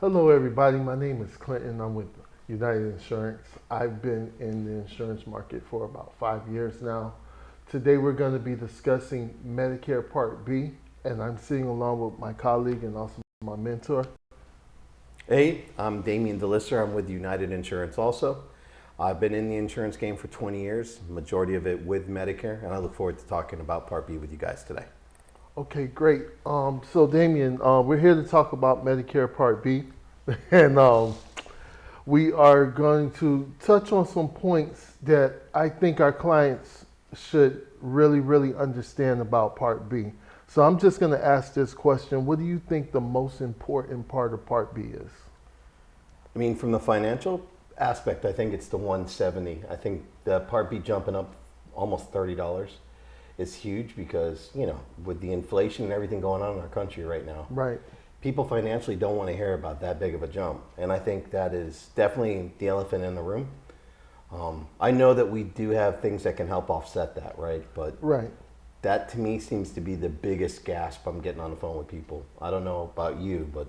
Hello, everybody. My name is Clinton. I'm with United Insurance. I've been in the insurance market for about 5 years now. Today, we're going to be discussing Medicare Part B, and I'm sitting along with my colleague and also my mentor. Hey, I'm Damian Delisser. I'm with United Insurance also. I've been in the insurance game for 20 years, majority of it with Medicare, and I look forward to talking about Part B with you guys today. Okay, great. So, Damien, we're here to talk about Medicare Part B, and we are going to touch on some points that I think our clients should really understand about Part B. So I'm just going to ask this question. What do you think the most important part of Part B is? I mean, from the financial aspect, I think it's the 170. I think the Part B jumping up almost $30 is huge because, with the inflation and everything going on in our country right now, Right. people financially don't want to hear about that big of a jump. And I think that is definitely the elephant in the room. I know that we do have things that can help offset that, right? But Right. that to me seems to be the biggest gasp I'm getting on the phone with people. I don't know about you, but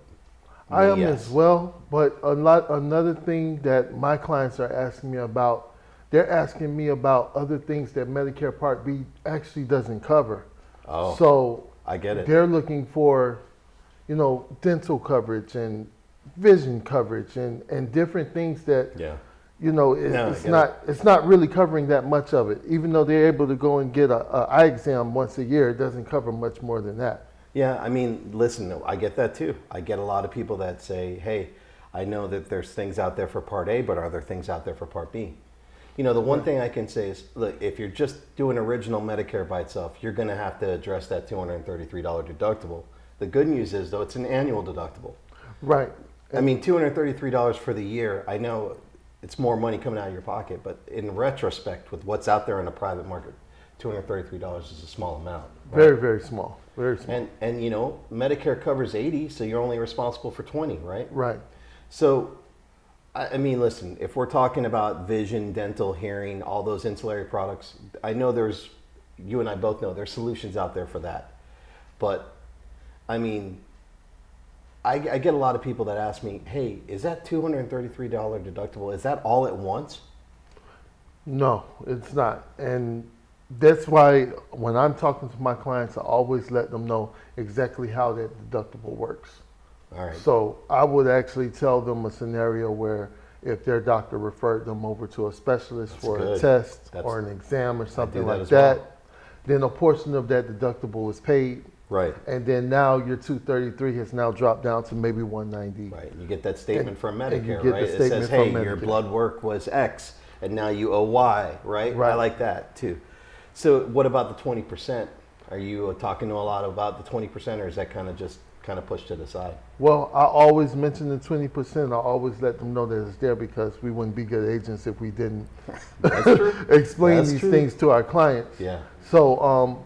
I am yes. as well, but another thing that my clients are asking me about, they're asking me about other things that Medicare Part B actually doesn't cover. Oh, So I get it. they're looking for, dental coverage and vision coverage and different things that, Yeah. No, it's not really covering that much of it. Even though they're able to go and get a eye exam once a year, it doesn't cover much more than that. Yeah, I mean, listen, I get that too. I get a lot of people that say, hey, I know that there's things out there for Part A, but are there things out there for Part B? The one thing I can say is, look, if you're just doing original Medicare by itself, you're going to have to address that $233 deductible. The good news is, though, it's an annual deductible. Right. I mean, $233 for the year, I know it's more money coming out of your pocket, but in retrospect, with what's out there in the private market, $233 is a small amount. Right? Very small. Very small. And Medicare covers 80, so you're only responsible for 20, right? Right. So, I mean, listen, if we're talking about vision, dental, hearing, all those ancillary products, I know you and I both know there's solutions out there for that. But, I mean, I get a lot of people that ask me, hey, is that $233 deductible, is that all at once? No, it's not. And that's why when I'm talking to my clients, I always let them know exactly how that deductible works. All right. So I would actually tell them a scenario where if their doctor referred them over to a specialist for a test or an exam or something like that, then a portion of that deductible is paid. Right. And then now your 233 has now dropped down to maybe 190. Right. You get that statement from Medicare, you get right? the It statement says, hey, from your Medicare. blood work was X, and now you owe Y, right? Right. I like that too. So what about the 20%? Are you talking to a lot about the 20%, or is that kind of pushed to the side? Well, I always mention the 20%. I always let them know that it's there because we wouldn't be good agents if we didn't That's true. explain That's these true. things to our clients. Yeah. So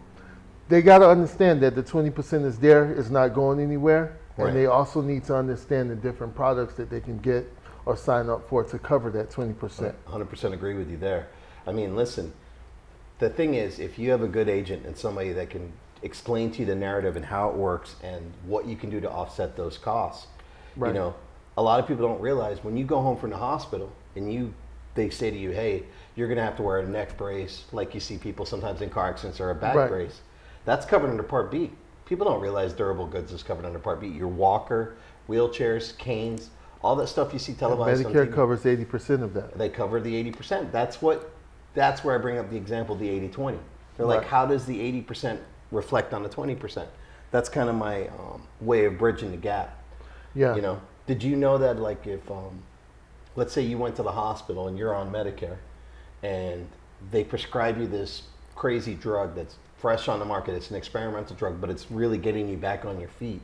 they got to understand that the 20% is there, it's not going anywhere. Right. And they also need to understand the different products that they can get or sign up for to cover that 20%. 100% agree with you there. I mean, listen, the thing is, if you have a good agent and somebody that can explain to you the narrative and how it works and what you can do to offset those costs, Right. A lot of people don't realize when you go home from the hospital and they say to you, hey, you're going to have to wear a neck brace, like you see people sometimes in car accidents, or a back Right. brace. That's covered under Part B. People don't realize durable goods is covered under Part B. Your walker, wheelchairs, canes, all that stuff you see televised on Medicare TV. covers 80% of that. They cover the 80%. That's where I bring up the example of the 80-20. They're like, Right. how does the 80% reflect on the 20%? That's kind of my way of bridging the gap. Yeah. Did you know that, like, if let's say you went to the hospital and you're on Medicare and they prescribe you this crazy drug that's fresh on the market, it's an experimental drug, but it's really getting you back on your feet,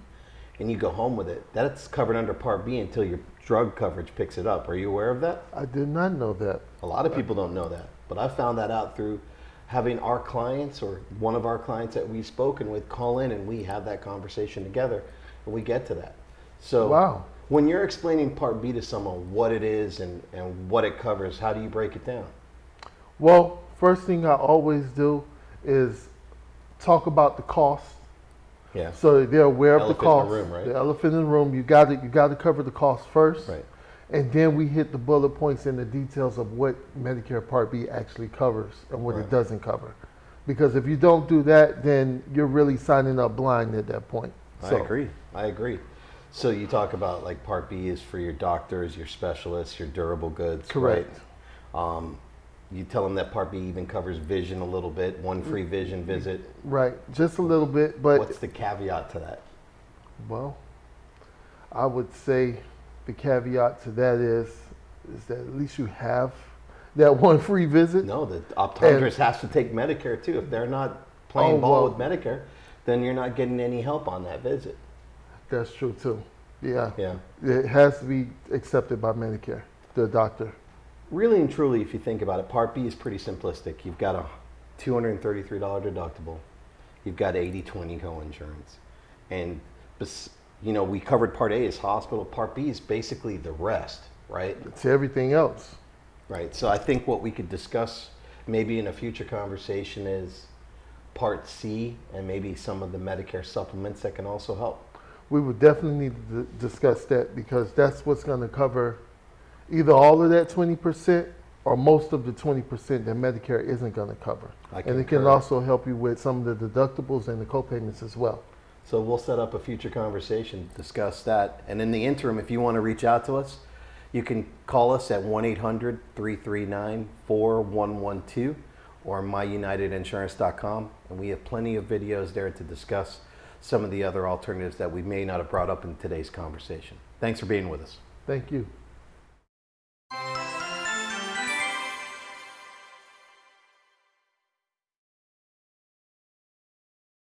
and you go home with it, that's covered under Part B until your drug coverage picks it up. Are you aware of that? I did not know that. A lot of people don't know that, but I found that out through having our clients, or one of our clients that we've spoken with, call in and we have that conversation together and we get to that. So Wow. when you're explaining Part B to someone, what it is and what it covers, how do you break it down? Well, first thing I always do is talk about the cost Yeah. So they're aware of the Elephant in the cost. room, right? The elephant in the room. You got to cover the cost first. Right. And then we hit the bullet points and the details of what Medicare Part B actually covers and what Right. it doesn't cover. Because if you don't do that, then you're really signing up blind at that point. I agree. I agree. So you talk about like Part B is for your doctors, your specialists, your durable goods. Correct. Right? You tell them that Part B even covers vision a little bit, one free vision visit. Right, just a little bit, but What's the caveat to that? well, I would say the caveat to that is that at least you have that one free visit. No, the optometrist has to take Medicare too. If they're not playing ball with Medicare, then you're not getting any help on that visit. That's true too. Yeah. Yeah. It has to be accepted by Medicare, the doctor. Really and truly, if you think about it, Part B is pretty simplistic. You've got a $233 deductible. You've got 80/20 co-insurance. And, we covered Part A as hospital. Part B is basically the rest, right? It's everything else. Right. So I think what we could discuss maybe in a future conversation is Part C and maybe some of the Medicare supplements that can also help. We would definitely need to discuss that because that's what's going to cover either all of that 20% or most of the 20% that Medicare isn't going to cover. And it can concur. also help you with some of the deductibles and the co-payments as well. So we'll set up a future conversation, discuss that. And in the interim, if you want to reach out to us, you can call us at 1-800-339-4112 or myunitedinsurance.com. And we have plenty of videos there to discuss some of the other alternatives that we may not have brought up in today's conversation. Thanks for being with us. Thank you.